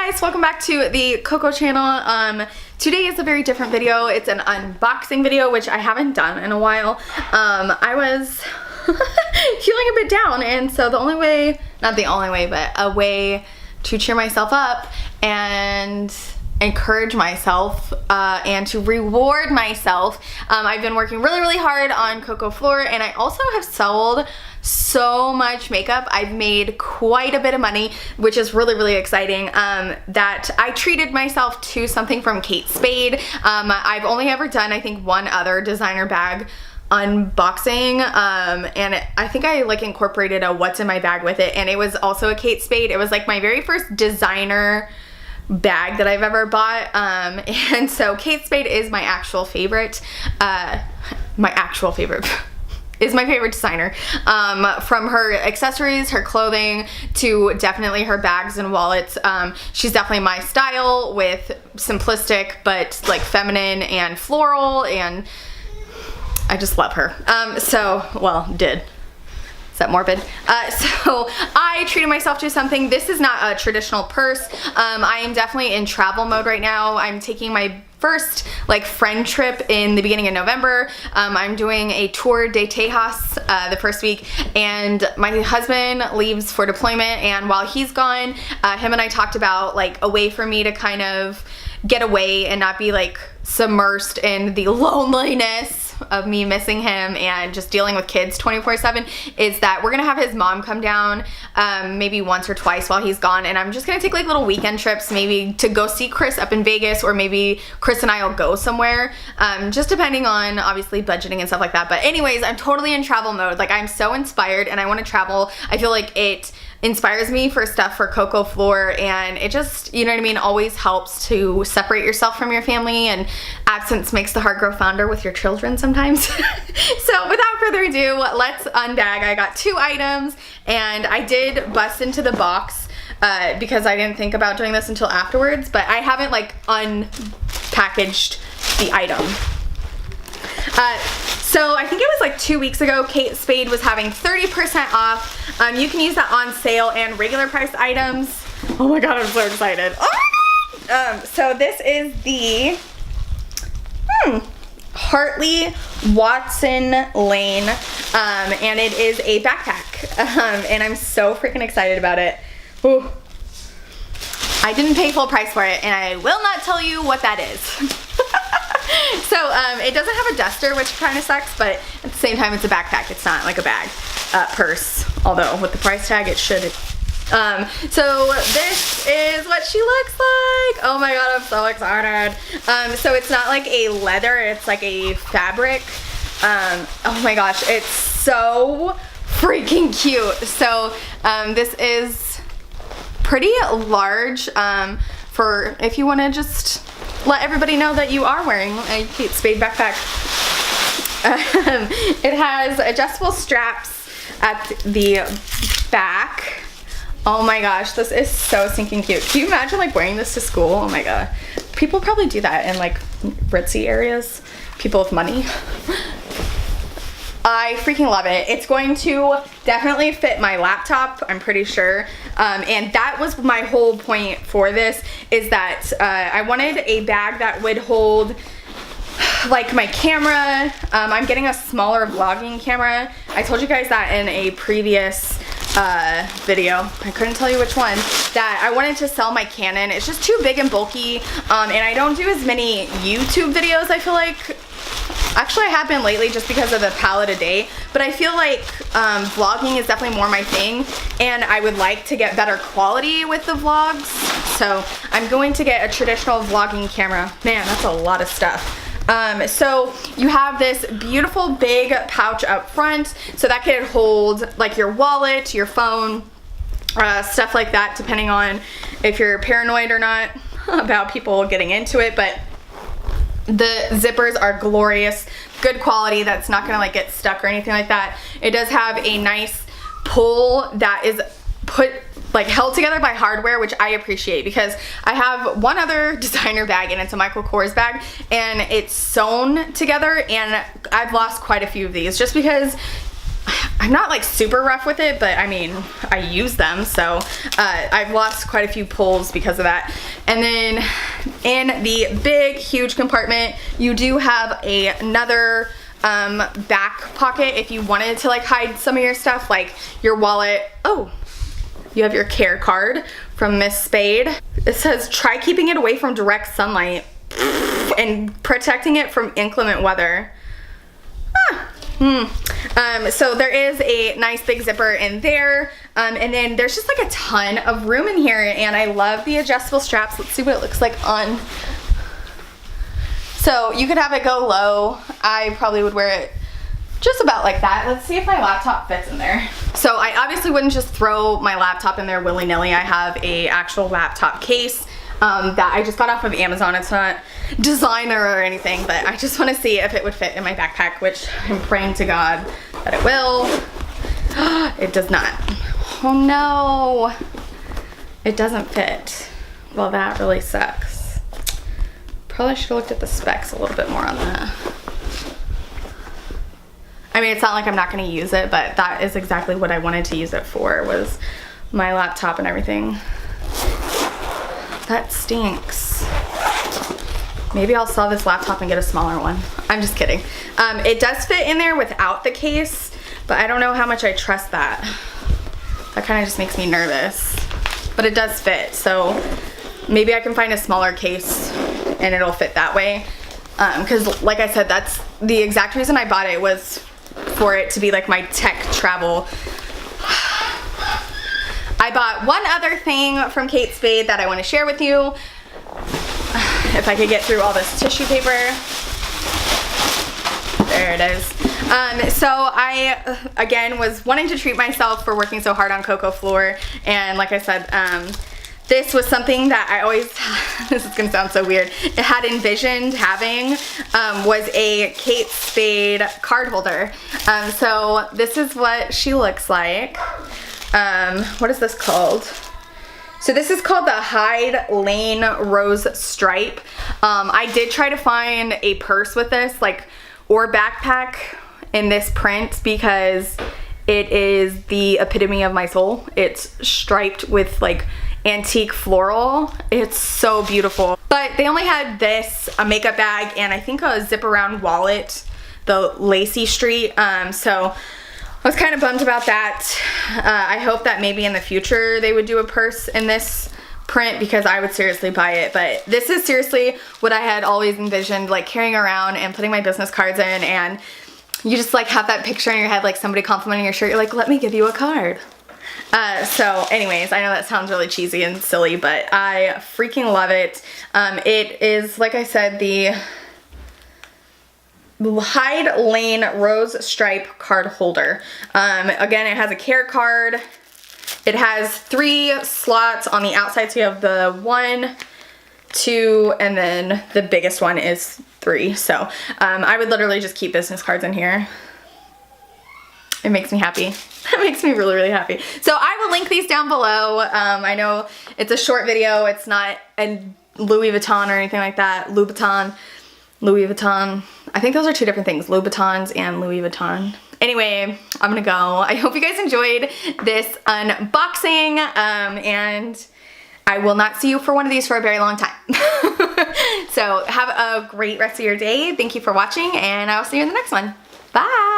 guys, welcome back to the Cocco channel. Today is a very different video. It's an unboxing video, which I haven't done in a while. I was feeling a bit down, and so the only way, not the only way, but a way to cheer myself up and encourage myself and to reward myself. I've been working really hard on Cocco Floor, and I also have sold so much makeup. I've made quite a bit of money, which is really exciting. That I treated myself to something from Kate Spade. I've only ever done, I think, one other designer bag unboxing, and I think I like incorporated a what's in my bag with it, and it was also a Kate Spade. It was like my very first designer bag that I've ever bought, and so Kate Spade is my actual favorite. Is my favorite designer. From her accessories, her clothing, to definitely her bags and wallets. She's definitely my style, with simplistic but like feminine and floral, and I just love her. Did. Is that morbid? So I treated myself to something. This is not a traditional purse. I am definitely in travel mode right now. I'm taking my first like friend trip in the beginning of November. I'm doing a tour de Tejas the first week, and my husband leaves for deployment, and while he's gone, him and I talked about like a way for me to kind of get away and not be like submersed in the loneliness of me missing him and just dealing with kids 24/7, is that we're gonna have his mom come down maybe once or twice while he's gone, and I'm just gonna take like little weekend trips, maybe to go see Chris up in Vegas, or maybe Chris and I will go somewhere, just depending on obviously budgeting and stuff like that. But anyways, I'm totally in travel mode. Like, I'm so inspired and I want to travel. I feel like it inspires me for stuff for Cocco Floor, and it just, you know what I mean, always helps to separate yourself from your family, and absence makes the heart grow fonder with your children sometimes. So without further ado, let's unbag. I got 2 items, and I did bust into the box because I didn't think about doing this until afterwards, but I haven't like unpackaged the item. So I think it was like 2 weeks ago, Kate Spade was having 30% off. You can use that on sale and regular price items. Oh my god, I'm so excited. Oh! So this is the Hartley Watson Lane, and it is a backpack, and I'm so freaking excited about it. Ooh. I didn't pay full price for it, and I will not tell you what that is. So it doesn't have a duster, which kind of sucks, but at the same time it's a backpack. It's not like a bag, purse, although with the price tag it should. So this is what she looks like. Oh my god, I'm so excited. So it's not like a leather, it's like a fabric. Oh my gosh, it's so freaking cute. So this is pretty large, for if you want to just let everybody know that you are wearing a Kate Spade backpack. It has adjustable straps at the back. Oh my gosh, this is so stinking cute. Can you imagine like wearing this to school? Oh my god. People probably do that in like ritzy areas. People with money. I freaking love it. It's going to definitely fit my laptop, I'm pretty sure. And that was my whole point for this, is that I wanted a bag that would hold like my camera. I'm getting a smaller vlogging camera. I told you guys that in a previous video. I couldn't tell you which one. That I wanted to sell my Canon. It's just too big and bulky, and I don't do as many YouTube videos, I feel like. Actually, I have been lately just because of the palette a day, but I feel like vlogging is definitely more my thing, and I would like to get better quality with the vlogs, so I'm going to get a traditional vlogging camera. Man, that's a lot of stuff. So you have this beautiful big pouch up front, so that could hold like your wallet, your phone, stuff like that, depending on if you're paranoid or not about people getting into it. But the zippers are glorious, good quality, that's not gonna like get stuck or anything like that. It does have a nice pull that is held together by hardware, which I appreciate, because I have one other designer bag, and it's a Michael Kors bag, and it's sewn together, and I've lost quite a few of these just because I'm not like super rough with it, but I mean, I use them, so I've lost quite a few pulls because of that. And then in the big, huge compartment, you do have another back pocket if you wanted to like hide some of your stuff, like your wallet. Oh, you have your care card from Miss Spade. It says, try keeping it away from direct sunlight and protecting it from inclement weather. So there is a nice big zipper in there, and then there's just like a ton of room in here, and I love the adjustable straps. Let's see what it looks like on. So you could have it go low. I probably would wear it just about like that. Let's see if my laptop fits in there. So I obviously wouldn't just throw my laptop in there willy-nilly. I have a actual laptop case that I just got off of Amazon. It's not designer or anything, but I just want to see if it would fit in my backpack, which I'm praying to God that it will. It does not. Oh no, it doesn't fit. Well, that really sucks. Probably should have looked at the specs a little bit more on that. I mean, it's not like I'm not going to use it, but that is exactly what I wanted to use it for, was my laptop and everything. That stinks. Maybe I'll sell this laptop and get a smaller one. I'm just kidding. It does fit in there without the case, but I don't know how much I trust that. That kind of just makes me nervous. But it does fit, so maybe I can find a smaller case and it'll fit that way. Because like I said, that's the exact reason I bought it, was for it to be like my tech travel. I bought one other thing from Kate Spade that I want to share with you. If I could get through all this tissue paper. There it is. So I, again, was wanting to treat myself for working so hard on Cocco floor. And like I said, this was something that I always, this is gonna sound so weird, it had envisioned having, was a Kate Spade card holder. So this is what she looks like. What is this called? So this is called the Hyde Lane Rose Stripe. I did try to find a purse with this, like, or backpack in this print, because it is the epitome of my soul. It's striped with like antique floral. It's so beautiful. But they only had this, a makeup bag, and I think a zip around wallet, the Lacy Street. So I was kind of bummed about that. I hope that maybe in the future they would do a purse in this print, because I would seriously buy it. But this is seriously what I had always envisioned, like carrying around and putting my business cards in, and you just like have that picture in your head, like somebody complimenting your shirt. You're like, let me give you a card. So anyways, I know that sounds really cheesy and silly, but I freaking love it. It is, like I said, the Hyde Lane Rose Stripe card holder. Again, it has a care card. It has 3 slots on the outside, so you have the 1, 2, and then the biggest one is 3. So I would literally just keep business cards in here. It makes me happy. It makes me really, really happy. So I will link these down below. I know it's a short video. It's not a Louis Vuitton or anything like that. Louis Vuitton. I think those are 2 different things, Louboutins and Louis Vuitton. Anyway, I'm gonna go. I hope you guys enjoyed this unboxing, and I will not see you for one of these for a very long time. So have a great rest of your day. Thank you for watching, and I will see you in the next one. Bye.